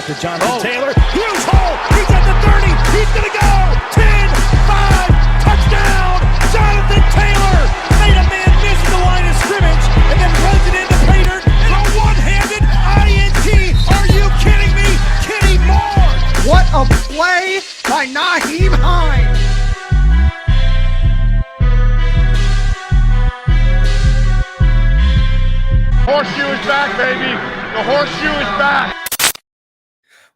to Jonathan Taylor. Huge hole. He's at the 30. He's going to go. 10, 5, touchdown. Jonathan Taylor made a man miss the line of scrimmage and then runs it into Pater for a one-handed INT. Are you kidding me? Kenny Moore. What a play by Nyheim Hines. Horseshoe is back, baby. The horseshoe is back.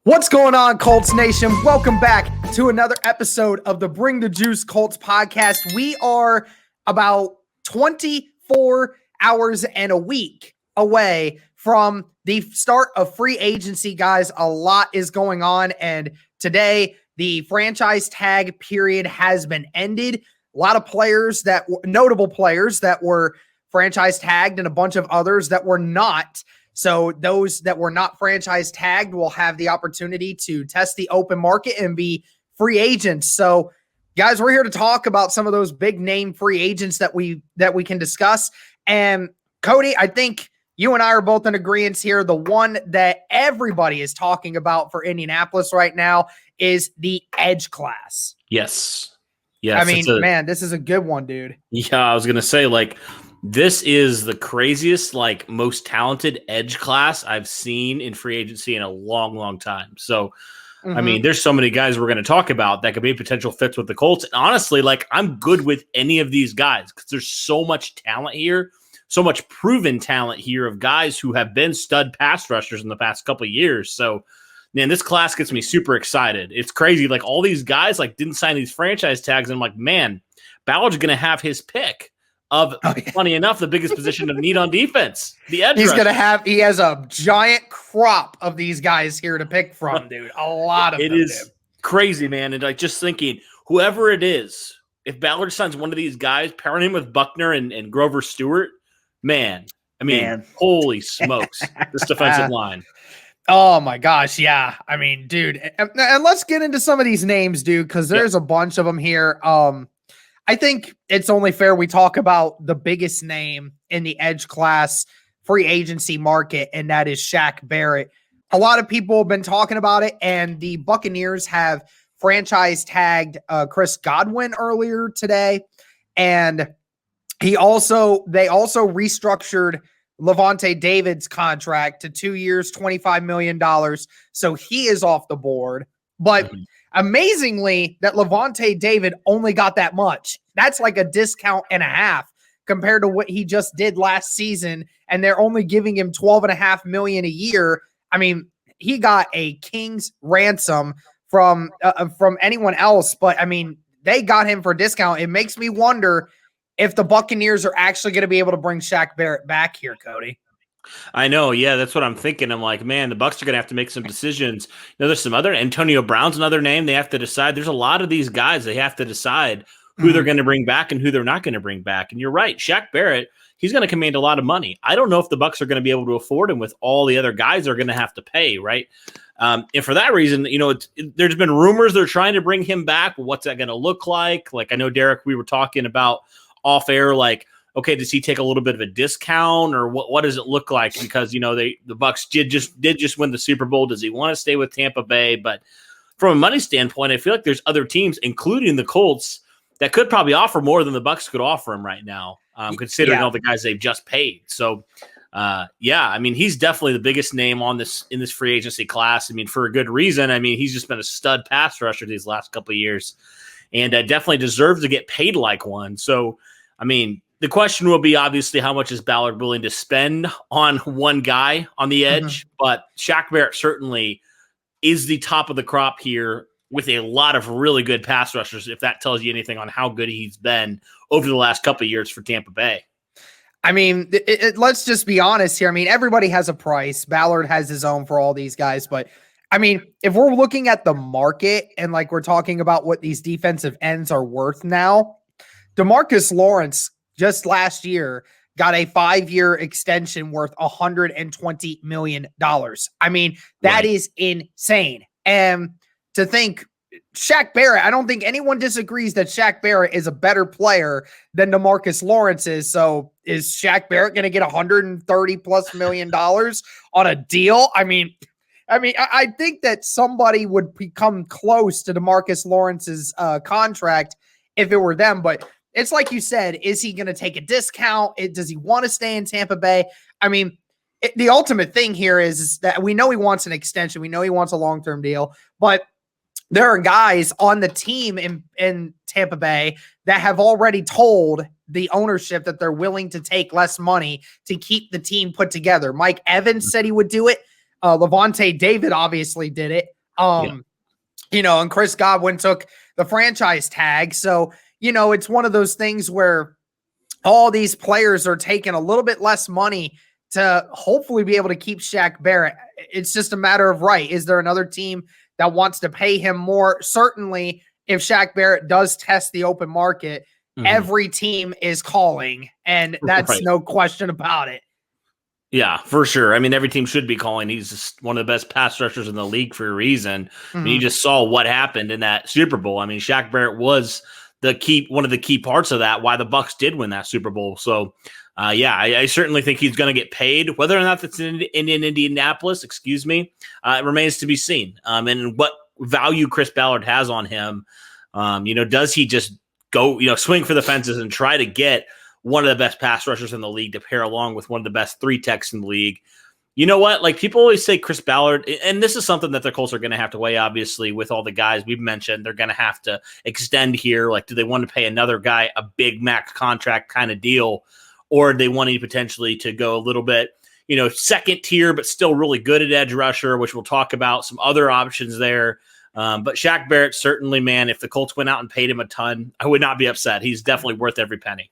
What's going on, Colts Nation? Welcome back to another episode of the Bring the Juice Colts podcast. We are about 24 hours and a week away from the start of free agency, guys. A lot is going on, and today the franchise tag period has been ended. A lot of players notable players that were franchise tagged and a bunch of others that were not. So those that were not franchise tagged will have the opportunity to test the open market and be free agents. So guys, we're here to talk about some of those big name free agents that we can discuss. And Cody, I think you and I are both in agreement here. The one that everybody is talking about for Indianapolis right now is the edge class. Yes. Yes. I mean, man, this is a good one, dude. Yeah, I was going to say, this is the craziest, most talented edge class I've seen in free agency in a long, long time. So, I mean, there's so many guys we're going to talk about that could be potential fits with the Colts. And honestly, I'm good with any of these guys because there's so much talent here, so much proven talent here of guys who have been stud pass rushers in the past couple of years. So, man, this class gets me super excited. It's crazy. All these guys didn't sign these franchise tags. And I'm like, man, Ballard's going to have his pick of, funny enough, the biggest position of need on defense, the edge rusher. He has a giant crop of these guys here to pick from, dude. A lot of them. It is crazy, man. And just thinking, whoever it is, if Ballard signs one of these guys, pairing him with Buckner and Grover Stewart, man, holy smokes, this defensive line. Oh my gosh, yeah. I mean, dude, and let's get into some of these names, dude, because there's a bunch of them here. I think it's only fair we talk about the biggest name in the edge class free agency market, and that is Shaq Barrett. A lot of people have been talking about it, and the Buccaneers have franchise tagged Chris Godwin earlier today, and they also restructured Lavonte David's contract to 2 years, $25 million. So he is off the board, but amazingly, that Lavonte David only got that much. That's like a discount and a half compared to what he just did last season, and they're only giving him $12.5 million a year. I mean, he got a king's ransom from anyone else, but I mean, they got him for a discount. It makes me wonder if the Buccaneers are actually going to be able to bring Shaq Barrett back here, Cody. I know. Yeah, that's what I'm thinking. I'm like, man, the Bucs are going to have to make some decisions. There's some other Antonio Brown's another name they have to decide. There's a lot of these guys they have to decide who they're going to bring back and who they're not going to bring back. And you're right, Shaq Barrett, he's going to command a lot of money. I don't know if the Bucs are going to be able to afford him with all the other guys they're going to have to pay, right? And for that reason, there's been rumors they're trying to bring him back. But what's that going to look like? I know, Derek, we were talking about off air, okay, does he take a little bit of a discount, or what does it look like? Because, the Bucs did just win the Super Bowl. Does he want to stay with Tampa Bay? But from a money standpoint, I feel like there's other teams, including the Colts, that could probably offer more than the Bucs could offer him right now, considering all the guys they've just paid. So, he's definitely the biggest name in this free agency class. For a good reason. He's just been a stud pass rusher these last couple of years, and definitely deserves to get paid like one. So, the question will be, obviously, how much is Ballard willing to spend on one guy on the edge? But Shaq Barrett certainly is the top of the crop here with a lot of really good pass rushers, if that tells you anything on how good he's been over the last couple of years for Tampa Bay. Let's just be honest here. Everybody has a price. Ballard has his own for all these guys. But, if we're looking at the market and we're talking about what these defensive ends are worth now, DeMarcus Lawrence just last year got a 5-year extension worth $120 million. That is insane. And to think Shaq Barrett, I don't think anyone disagrees that Shaq Barrett is a better player than DeMarcus Lawrence is. So is Shaq Barrett going to get $130+ million on a deal? I mean, I think that somebody would become close to DeMarcus Lawrence's contract if it were them. But it's like you said, is he going to take a discount? Does he want to stay in Tampa Bay? I mean, the ultimate thing here is that we know he wants an extension. We know he wants a long-term deal. But there are guys on the team in Tampa Bay that have already told the ownership that they're willing to take less money to keep the team put together. Mike Evans said he would do it. Levante David obviously did it. And Chris Godwin took the franchise tag. So, it's one of those things where all these players are taking a little bit less money to hopefully be able to keep Shaq Barrett. It's just a matter of right. Is there another team that wants to pay him more? Certainly, if Shaq Barrett does test the open market, every team is calling, and that's no question about it. Yeah, for sure. I mean, every team should be calling. He's just one of the best pass rushers in the league for a reason. I mean, you just saw what happened in that Super Bowl. I mean, Shaq Barrett was one of the key parts of that, why the Bucs did win that Super Bowl. So, I certainly think he's going to get paid. Whether or not that's in Indianapolis, it remains to be seen. And what value Chris Ballard has on him. Does he just go, swing for the fences and try to get one of the best pass rushers in the league to pair along with one of the best 3 techs in the league? You know what? Like, people always say Chris Ballard, and this is something that the Colts are going to have to weigh, obviously, with all the guys we've mentioned. They're going to have to extend here. Like, do they want to pay another guy a big max contract kind of deal, or do they want to potentially to go a little bit, second tier, but still really good at edge rusher, which we'll talk about some other options there. But Shaq Barrett, certainly, man, if the Colts went out and paid him a ton, I would not be upset. He's definitely worth every penny.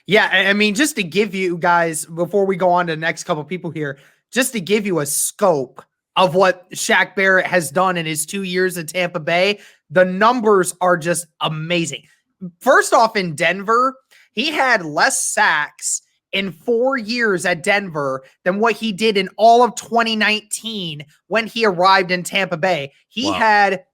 Yeah, I mean, just to give you guys, before we go on to the next couple of people here, just to give you a scope of what Shaq Barrett has done in his 2 years at Tampa Bay, the numbers are just amazing. First off, in Denver, he had less sacks in 4 years at Denver than what he did in all of 2019 when he arrived in Tampa Bay. He had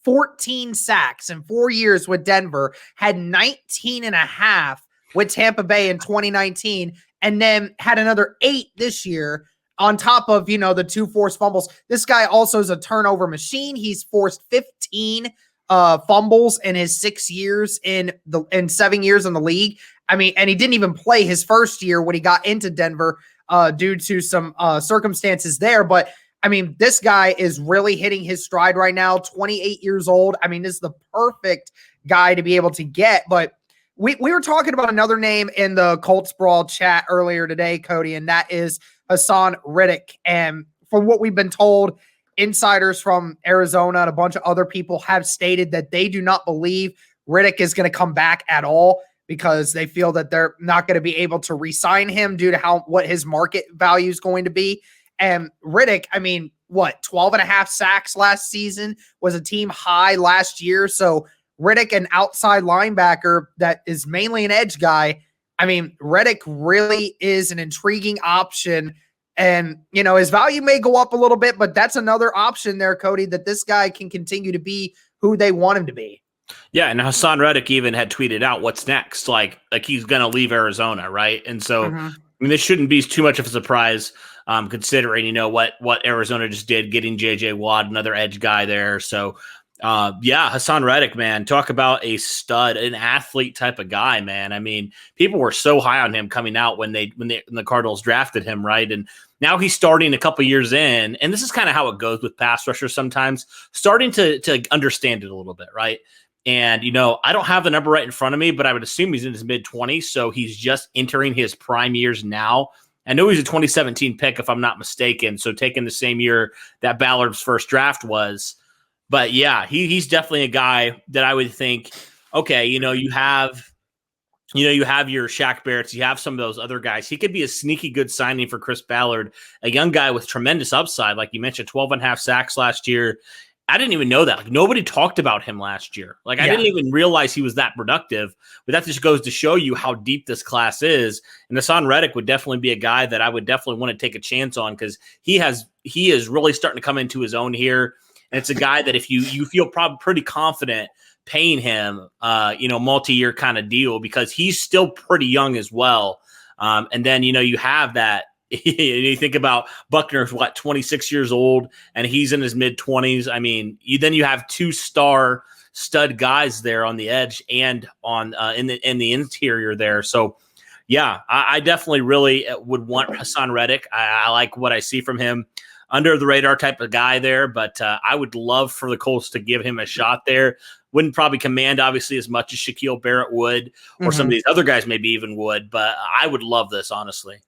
14 sacks in 4 years with Denver, had 19 and a half with Tampa Bay in 2019, and then had another 8 this year on top of, the 2 forced fumbles. This guy also is a turnover machine. He's forced 15 fumbles in his 6 years in 7 years in the league. I mean, and he didn't even play his first year when he got into Denver due to some circumstances there. But I mean, this guy is really hitting his stride right now, 28 years old. I mean, this is the perfect guy to be able to get. But we were talking about another name in the Colts Brawl chat earlier today, Cody, and that is Hassan Reddick. And from what we've been told, insiders from Arizona and a bunch of other people have stated that they do not believe Reddick is going to come back at all because they feel that they're not going to be able to re-sign him due to what his market value is going to be. And Reddick, I mean, 12 and a half sacks last season, was a team high last year. So Reddick, an outside linebacker that is mainly an edge guy. I mean, Reddick really is an intriguing option. And, his value may go up a little bit, but that's another option there, Cody, that this guy can continue to be who they want him to be. Yeah, and Hassan Reddick even had tweeted out what's next, like he's going to leave Arizona, right? And so, I mean, this shouldn't be too much of a surprise, considering, what Arizona just did, getting J.J. Watt, another edge guy there. So, Hassan Reddick, man, talk about a stud, an athlete type of guy, man. I mean, people were so high on him coming out when the Cardinals drafted him, right? And now he's starting a couple years in, and this is kind of how it goes with pass rushers sometimes, starting to understand it a little bit, right? And, I don't have the number right in front of me, but I would assume he's in his mid-20s, so he's just entering his prime years now. I know he's a 2017 pick, if I'm not mistaken, so taking the same year that Ballard's first draft was. But, yeah, he's definitely a guy that I would think, okay, you have your Shaq Barretts, you have some of those other guys. He could be a sneaky good signing for Chris Ballard, a young guy with tremendous upside. Like you mentioned, 12 and a half sacks last year. I didn't even know that. Like, nobody talked about him last year. I didn't even realize he was that productive. But that just goes to show you how deep this class is. And Hassan Reddick would definitely be a guy that I would definitely want to take a chance on because he is really starting to come into his own here. And it's a guy that if you feel probably pretty confident paying him, multi-year kind of deal because he's still pretty young as well. And then, you have that You think about Buckner's 26 years old, and he's in his mid-20s. I mean, you have two star stud guys there on the edge and on in the interior there. So, yeah, I definitely really would want Hassan Reddick. I like what I see from him. Under the radar type of guy there, but I would love for the Colts to give him a shot there. Wouldn't probably command obviously as much as Shaq Barrett would, or some of these other guys maybe even would, but I would love this, honestly.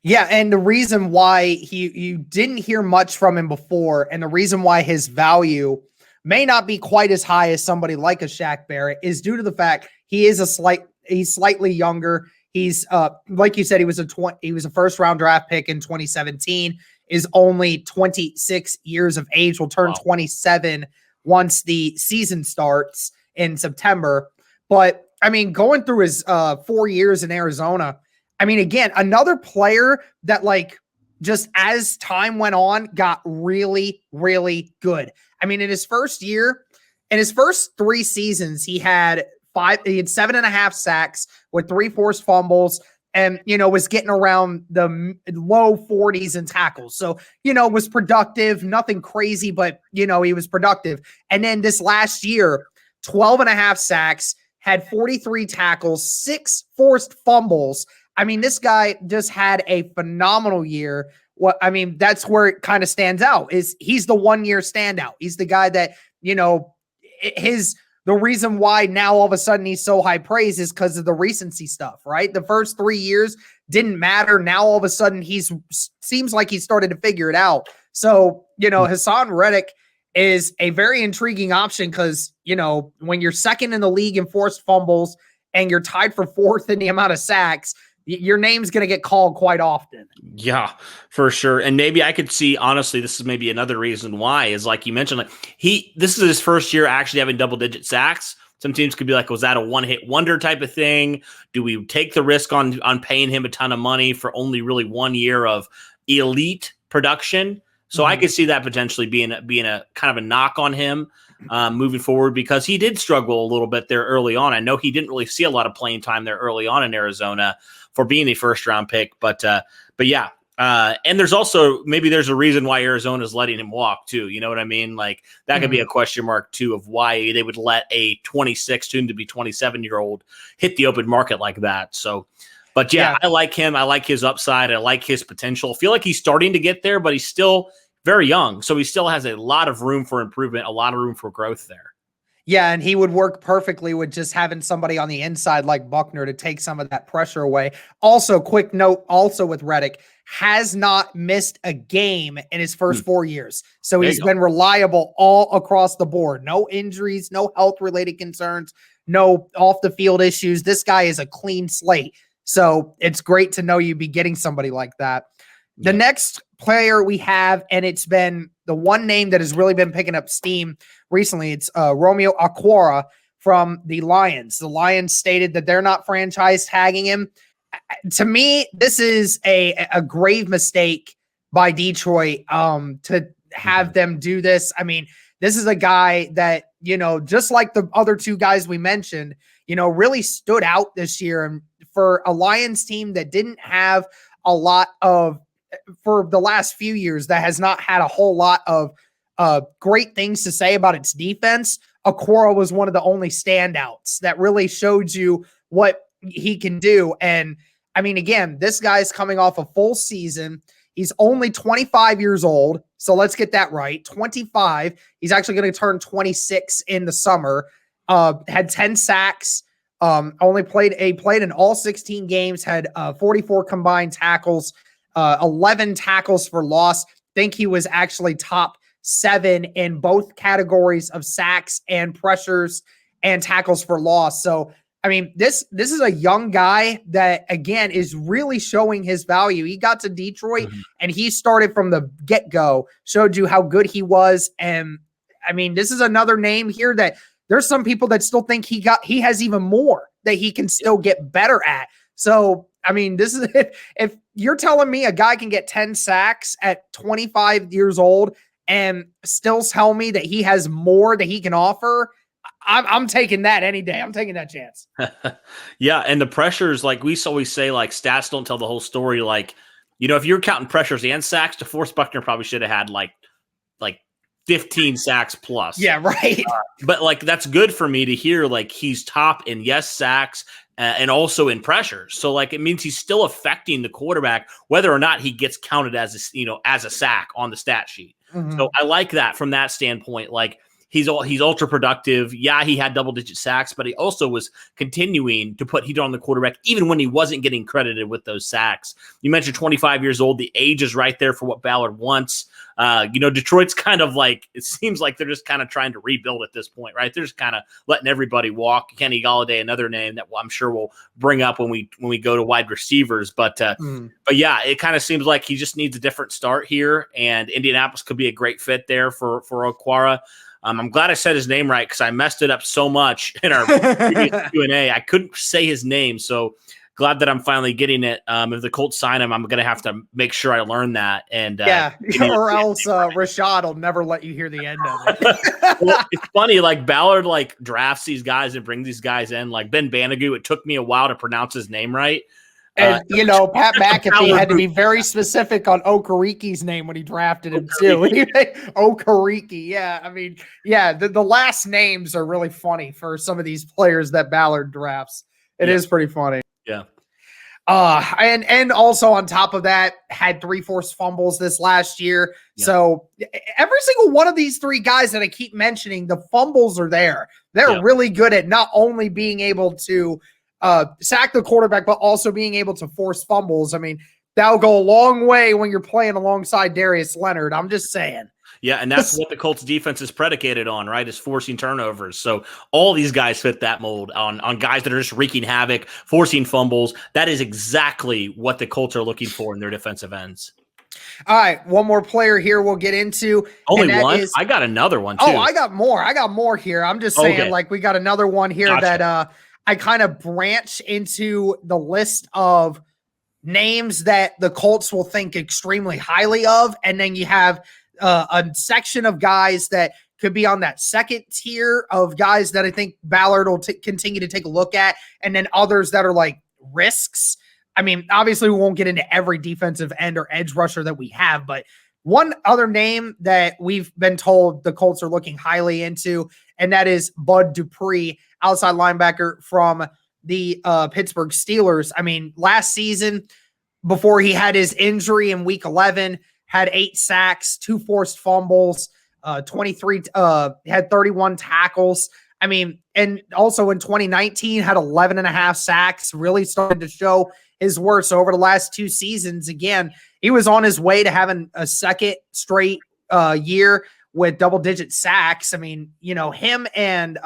Yeah, and the reason why you didn't hear much from him before, and the reason why his value may not be quite as high as somebody like a Shaq Barrett is due to the fact he's slightly younger. He's like you said, he was a first round draft pick in 2017. Is only 26 years of age. Will turn 27 once the season starts in September. But I mean, going through his 4 years in Arizona, I mean, again, another player that like just as time went on got really, really good. I mean, in his first year, in his first 3 seasons, he had 7.5 sacks with 3 forced fumbles. And, was getting around the low 40s in tackles. So, was productive, nothing crazy, but, he was productive. And then this last year, 12.5 sacks, had 43 tackles, 6 forced fumbles. I mean, this guy just had a phenomenal year. That's where it kind of stands out is he's the 1 year standout. He's the guy that, the reason why now all of a sudden he's so high praise is because of the recency stuff, right? The first 3 years didn't matter. Now all of a sudden seems like he started to figure it out. So, Hassan Reddick is a very intriguing option because, when you're second in the league in forced fumbles and you're tied for 4th in the amount of sacks, your name's going to get called quite often. Yeah, for sure. And maybe I could see, honestly, this is maybe another reason why is like you mentioned, like this is his first year actually having double-digit sacks. Some teams could be like, was that a one-hit wonder type of thing? Do we take the risk on paying him a ton of money for only really 1 year of elite production? So I could see that potentially being a kind of a knock on him moving forward because he did struggle a little bit there early on. I know he didn't really see a lot of playing time there early on in Arizona for being a first round pick, but yeah. And there's also, maybe there's a reason why Arizona is letting him walk too. You know what I mean? Like that could be a question mark too of why they would let a 26 soon to be 27-year-old hit the open market like that. So, but yeah, I like him. I like his upside. I like his potential. I feel like he's starting to get there, but he's still very young. So he still has a lot of room for improvement, a lot of room for growth there. Yeah, and he would work perfectly with just having somebody on the inside like Buckner to take some of that pressure away. Also, quick note, also with Reddick, has not missed a game in his first 4 years. So he's been reliable all across the board. No injuries, no health-related concerns, no off-the-field issues. This guy is a clean slate. So it's great to know you'd be getting somebody like that. The next player we have, and it's been the one name that has really been picking up steam recently, it's Romeo Okwara from the Lions. The Lions stated that they're not franchise tagging him. To me, this is a grave mistake by Detroit to have them do this. I mean, this is a guy that, just like the other 2 guys we mentioned, really stood out this year. And for a Lions team that didn't have a lot of, for the last few years, that has not had a whole lot of great things to say about its defense, Okwara was one of the only standouts that really showed you what he can do. And I mean, again, this guy's coming off a full season. He's only 25 years old. So let's get that right. 25. He's actually going to turn 26 in the summer. Had 10 sacks. Played in all 16 games, had 44 combined tackles, 11 tackles for loss. Think he was actually top 7 in both categories of sacks and pressures and tackles for loss. So, I mean, this is a young guy that, again, is really showing his value. He got to Detroit and he started from the get-go, showed you how good he was. And, I mean, this is another name here that there's some people that still think he has even more that he can still get better at. So, I mean, this is if you're telling me a guy can get 10 sacks at 25 years old and still tell me that he has more that he can offer, I'm taking that any day. I'm taking that chance. Yeah, and the pressures, like we always say, like stats don't tell the whole story. Like, if you're counting pressures and sacks, DeForest Buckner probably should have had like 15 sacks plus. Yeah, right. But like, that's good for me to hear. Like, he's top in sacks and also in pressures. So like, it means he's still affecting the quarterback, whether or not he gets counted as a sack on the stat sheet. Mm-hmm. So I like that from that standpoint. Like, he's ultra productive. Yeah, he had double-digit sacks, but he also was continuing to put heat on the quarterback even when he wasn't getting credited with those sacks. You mentioned 25 years old. The age is right there for what Ballard wants. Detroit's kind of like, it seems like they're just kind of trying to rebuild at this point, right? They're just kind of letting everybody walk. Kenny Golladay, another name that I'm sure we'll bring up when we go to wide receivers. But yeah, it kind of seems like he just needs a different start here, and Indianapolis could be a great fit there for Okwara. I'm glad I said his name right because I messed it up so much in our previous Q&A. I couldn't say his name, so glad that I'm finally getting it. If the Colts sign him, I'm going to have to make sure I learn that. And or else Rashad will never let you hear the end of it. Well, it's funny, like Ballard like drafts these guys and brings these guys in. Like Ben Banagoo, it took me a while to pronounce his name right. And, Pat McAfee had to be very specific on Okariki's name when he drafted him, too. Okariki, yeah. I mean, yeah, the last names are really funny for some of these players that Ballard drafts. It is pretty funny. Yeah. And also on top of that, had 3 forced fumbles this last year. Yeah. So every single one of these 3 guys that I keep mentioning, the fumbles are there. They're really good at not only being able to sack the quarterback, but also being able to force fumbles. I mean, that'll go a long way when you're playing alongside Darius Leonard. I'm just saying. Yeah, and that's what the Colts defense is predicated on, right, is forcing turnovers. So all these guys fit that mold on guys that are just wreaking havoc, forcing fumbles. That is exactly what the Colts are looking for in their defensive ends. All right, one more player here we'll get into. Only one? I got another one, too. Oh, I got more here. I'm just saying, like, we got another one here that I kind of branch into the list of names that the Colts will think extremely highly of. And then you have a section of guys that could be on that second tier of guys that I think Ballard will continue to take a look at. And then others that are like risks. I mean, obviously we won't get into every defensive end or edge rusher that we have, but one other name that we've been told the Colts are looking highly into, and that is Bud Dupree, outside linebacker from the Pittsburgh Steelers. I mean, last season, before he had his injury in week 11, had 8 sacks, 2 forced fumbles, had 31 tackles. I mean, and also in 2019 had 11 and a half sacks, really started to show his worth. So over the last 2 seasons, again, he was on his way to having a second straight year with double-digit sacks. I mean, him and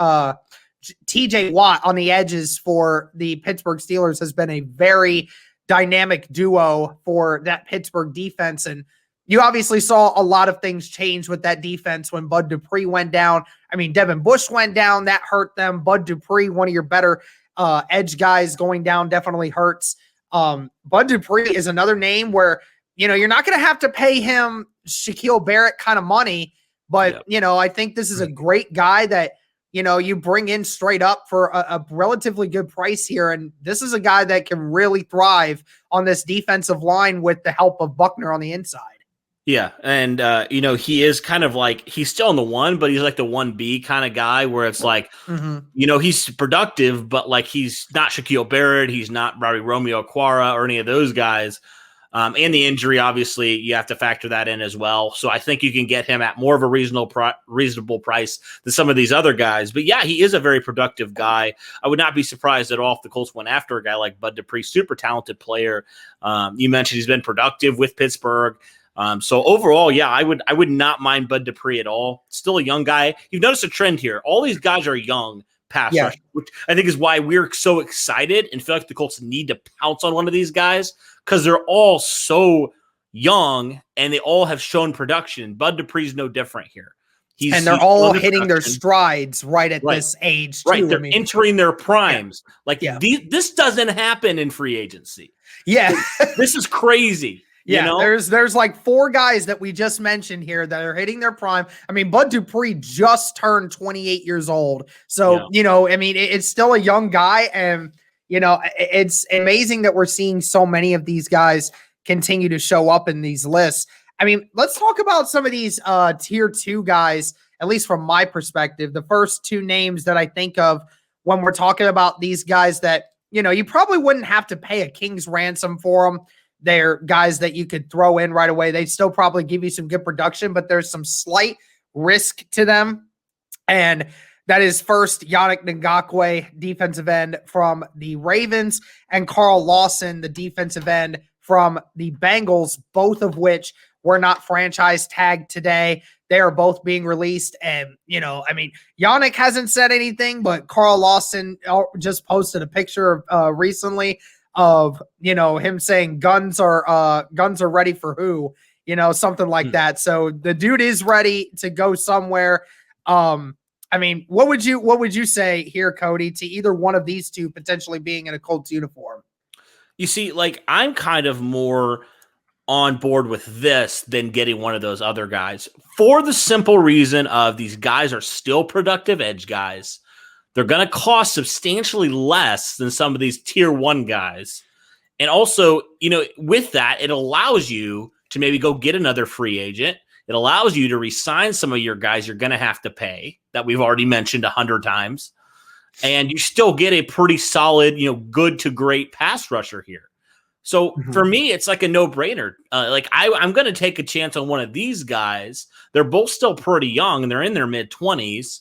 TJ Watt on the edges for the Pittsburgh Steelers has been a very dynamic duo for that Pittsburgh defense. And you obviously saw a lot of things change with that defense when Bud Dupree went down. I mean, Devin Bush went down. That hurt them. Bud Dupree, one of your better edge guys, going down definitely hurts. Bud Dupree is another name where, you're not going to have to pay him Shaquille Barrett kind of money, but, I think this is a great guy that, you bring in straight up for a relatively good price here. And this is a guy that can really thrive on this defensive line with the help of Buckner on the inside. Yeah, and, he is kind of like, he's still in the 1, but he's like the 1B kind of guy where it's like, he's productive, but like he's not Shaquille Barrett, he's not Romeo Okwara or any of those guys. And the injury, obviously, you have to factor that in as well. So I think you can get him at more of a reasonable price than some of these other guys. But yeah, he is a very productive guy. I would not be surprised at all if the Colts went after a guy like Bud Dupree, super talented player. You mentioned he's been productive with Pittsburgh. So overall, yeah, I would not mind Bud Dupree at all. Still a young guy. You've noticed a trend here. All these guys are young pass rushers, which I think is why we're so excited and feel like the Colts need to pounce on one of these guys because they're all so young and they all have shown production. Bud Dupree's no different here. And they're all hitting their strides right at this age, too. Right, they're entering their primes. This doesn't happen in free agency. Yeah. This is crazy. Yeah, there's like 4 guys that we just mentioned here that are hitting their prime. I mean, Bud Dupree just turned 28 years old. So, it's still a young guy. And, it's amazing that we're seeing so many of these guys continue to show up in these lists. I mean, let's talk about some of these tier 2 guys, at least from my perspective. The first 2 names that I think of when we're talking about these guys that, you probably wouldn't have to pay a king's ransom for them. They're guys that you could throw in right away. They'd still probably give you some good production, but there's some slight risk to them. And that is first Yannick Ngakoue, defensive end from the Ravens, and Carl Lawson, the defensive end from the Bengals, both of which were not franchise tagged today. They are both being released. And, Yannick hasn't said anything, but Carl Lawson just posted a picture recently of, him saying guns are ready for who, something like that. So the dude is ready to go somewhere. What would you say here, Cody, to either one of these two potentially being in a Colts uniform? You see, I'm kind of more on board with this than getting one of those other guys for the simple reason of these guys are still productive edge guys. They're going to cost substantially less than some of these tier 1 guys. And also, with that, it allows you to maybe go get another free agent. It allows you to re-sign some of your guys you're going to have to pay that we've already mentioned 100 times. And you still get a pretty solid, good to great pass rusher here. So for me, it's like a no-brainer. I'm going to take a chance on one of these guys. They're both still pretty young, and they're in their mid-20s.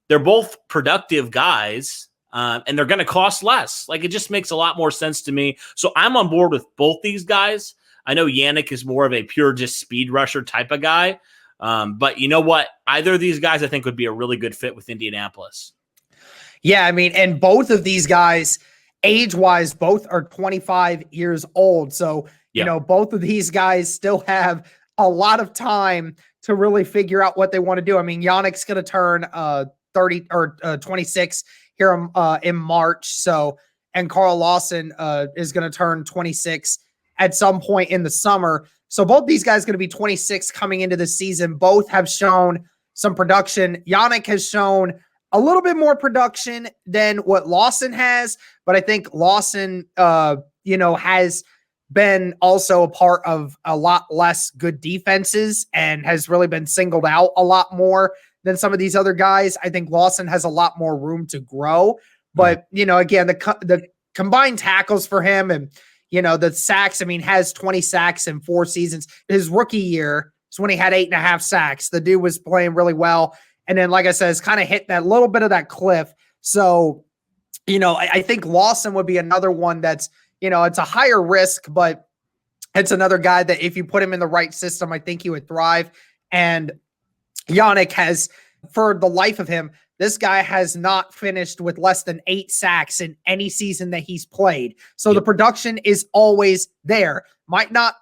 They're both productive guys, and they're going to cost less. It just makes a lot more sense to me. So I'm on board with both these guys. I know Yannick is more of a pure just speed rusher type of guy. But you know what? Either of these guys I think would be a really good fit with Indianapolis. Yeah, and both of these guys – age-wise, both are 25 years old. So, both of these guys still have a lot of time to really figure out what they want to do. Yannick's going to turn 30 or 26 here in March. So, and Carl Lawson is going to turn 26 at some point in the summer. So both these guys going to be 26 coming into the season. Both have shown some production. Yannick has shown a little bit more production than what Lawson has, but I think Lawson, has been also a part of a lot less good defenses and has really been singled out a lot more than some of these other guys. I think Lawson has a lot more room to grow, but again, the combined tackles for him and, the sacks, has 20 sacks in 4 seasons. His rookie year is when he had 8.5 sacks. The dude was playing really well. And then, like I said, it's kind of hit that little bit of that cliff. So, I think Lawson would be another one that's, it's a higher risk, but it's another guy that if you put him in the right system, I think he would thrive. And Yannick has, for the life of him, this guy has not finished with less than 8 sacks in any season that he's played. So the production is always there. Might not,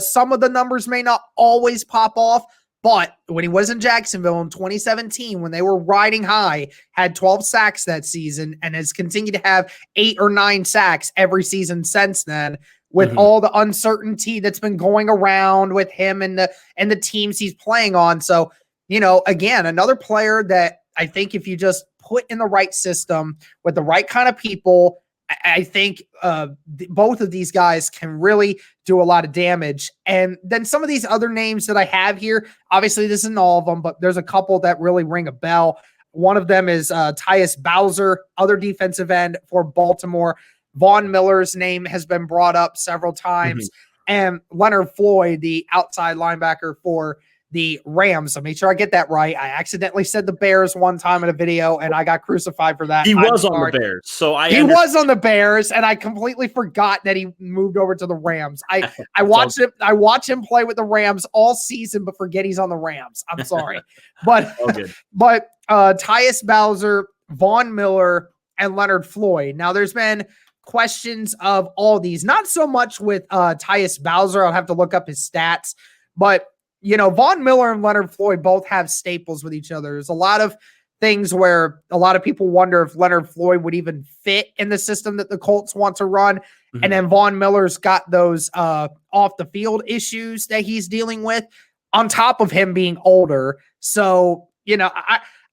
some of the numbers may not always pop off, but when he was in Jacksonville in 2017, when they were riding high, had 12 sacks that season and has continued to have 8 or 9 sacks every season since then, with all the uncertainty that's been going around with him and the teams he's playing on. So, again, another player that I think if you just put in the right system with the right kind of people, I think both of these guys can really do a lot of damage. And then some of these other names that I have here, obviously this isn't all of them, but there's a couple that really ring a bell. One of them is Tyus Bowser, other defensive end for Baltimore. Von Miller's name has been brought up several times. And Leonard Floyd, the outside linebacker for the Rams. So make sure I get that right. I accidentally said the Bears one time in a video and I got crucified for that. He was on the Bears. He was on the Bears and I completely forgot that he moved over to the Rams. I watched him play with the Rams all season, but forget he's on the Rams. I'm sorry. But Tyus Bowser, Von Miller, and Leonard Floyd. Now there's been questions of all these, not so much with Tyus Bowser. I'll have to look up his stats, but Von Miller and Leonard Floyd both have staples with each other. There's a lot of things where a lot of people wonder if Leonard Floyd would even fit in the system that the Colts want to run. And then Von Miller's got those off the field issues that he's dealing with on top of him being older. So,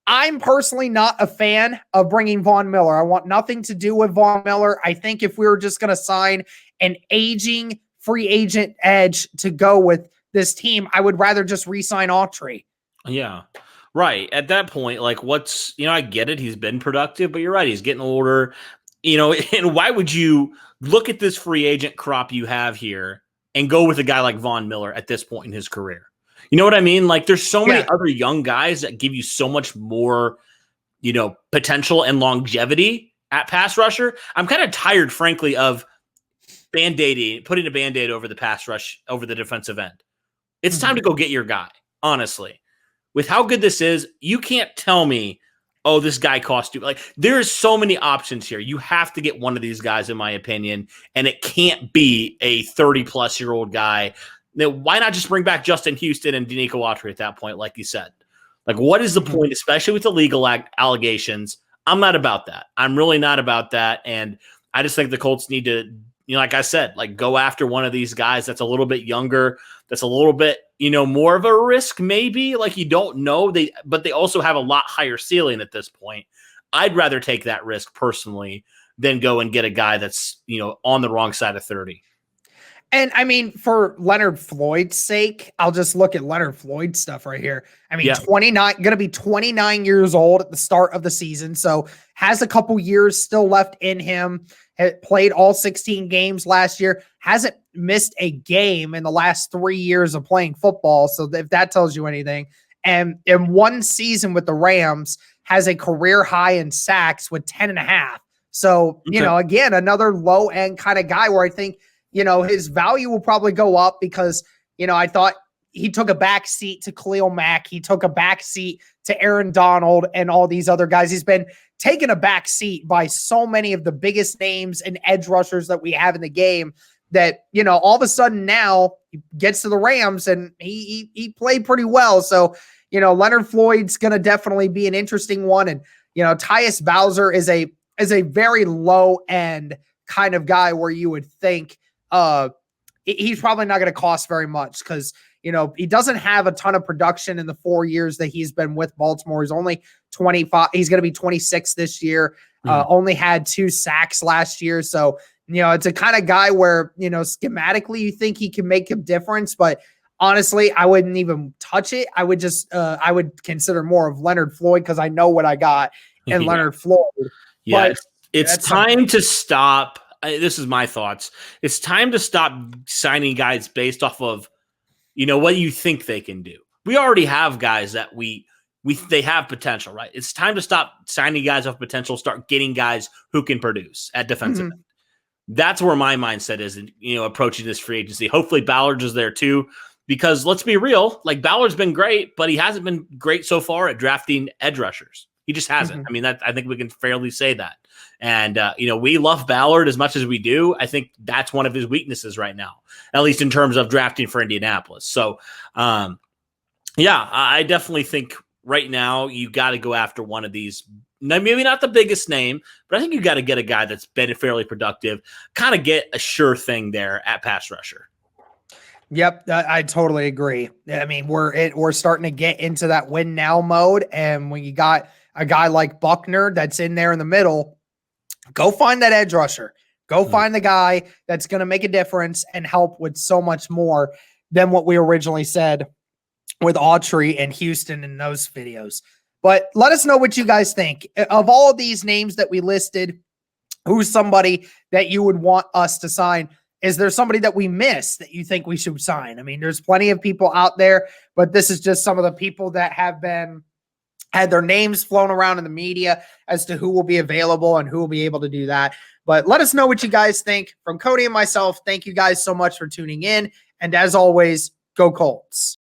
I'm personally not a fan of bringing Von Miller. I want nothing to do with Von Miller. I think if we were just going to sign an aging free agent edge to go with this team, I would rather just re-sign Autry. Yeah. Right. At that point, like I get it. He's been productive, but you're right. He's getting older, and why would you look at this free agent crop you have here and go with a guy like Von Miller at this point in his career? You know what I mean? Like there's so many other young guys that give you so much more, potential and longevity at pass rusher. I'm kind of tired, frankly, of putting a Band-Aid over the pass rush, over the defensive end. It's time to go get your guy, honestly. With how good this is, you can't tell me, oh, this guy cost you. Like, there's so many options here. You have to get one of these guys, in my opinion, and it can't be a 30-plus-year-old guy. Now, why not just bring back Justin Houston and Denico Autry at that point, like you said? Like, what is the point, especially with the legal allegations? I'm not about that. I'm really not about that, and I just think the Colts need to, like I said, like go after one of these guys that's a little bit younger, that's a little bit, more of a risk maybe, like you don't know, but they also have a lot higher ceiling at this point. I'd rather take that risk personally than go and get a guy that's, on the wrong side of 30. And I mean, for Leonard Floyd's sake, I'll just look at Leonard Floyd's stuff right here. I mean, 29, going to be 29 years old at the start of the season. So has a couple years still left in him. Had played all 16 games last year. Hasn't missed a game in the last 3 years of playing football. So if that tells you anything. And in one season with the Rams, has a career high in sacks with 10.5. So, again, another low end kind of guy where I think, his value will probably go up because, I thought he took a back seat to Khalil Mack. He took a back seat to Aaron Donald and all these other guys. He's been taken a back seat by so many of the biggest names and edge rushers that we have in the game that, all of a sudden now he gets to the Rams and he played pretty well. So, Leonard Floyd's going to definitely be an interesting one. And, Tyus Bowser is a very low end kind of guy where you would think, he's probably not going to cost very much because, he doesn't have a ton of production in the 4 years that he's been with Baltimore. He's only 25. He's going to be 26 this year. Only had 2 sacks last year. So, it's a kind of guy where, schematically you think he can make a difference, but honestly, I wouldn't even touch it. I would just, I would consider more of Leonard Floyd because I know what I got in Leonard Floyd. Yeah, it's time to stop. This is my thoughts. It's time to stop signing guys based off of, what you think they can do. We already have guys that they have potential, right? It's time to stop signing guys off potential, start getting guys who can produce at defensive end. That's where my mindset is, approaching this free agency. Hopefully Ballard is there too, because let's be real, like Ballard's been great, but he hasn't been great so far at drafting edge rushers. He just hasn't. I mean, I think we can fairly say that. And, we love Ballard as much as we do. I think that's one of his weaknesses right now, at least in terms of drafting for Indianapolis. So, I definitely think right now you got to go after one of these. Maybe not the biggest name, but I think you got to get a guy that's been fairly productive, kind of get a sure thing there at pass rusher. Yep, I totally agree. I mean, we're starting to get into that win now mode, and when you got a guy like Buckner that's in there in the middle, go find that edge rusher. Go find the guy that's going to make a difference and help with so much more than what we originally said with Autry and Houston in those videos. But let us know what you guys think. Of all of these names that we listed, who's somebody that you would want us to sign? Is there somebody that we missed that you think we should sign? I mean, there's plenty of people out there, but this is just some of the people that have had their names flown around in the media as to who will be available and who will be able to do that. But let us know what you guys think. From Cody and myself, thank you guys so much for tuning in. And as always, go Colts.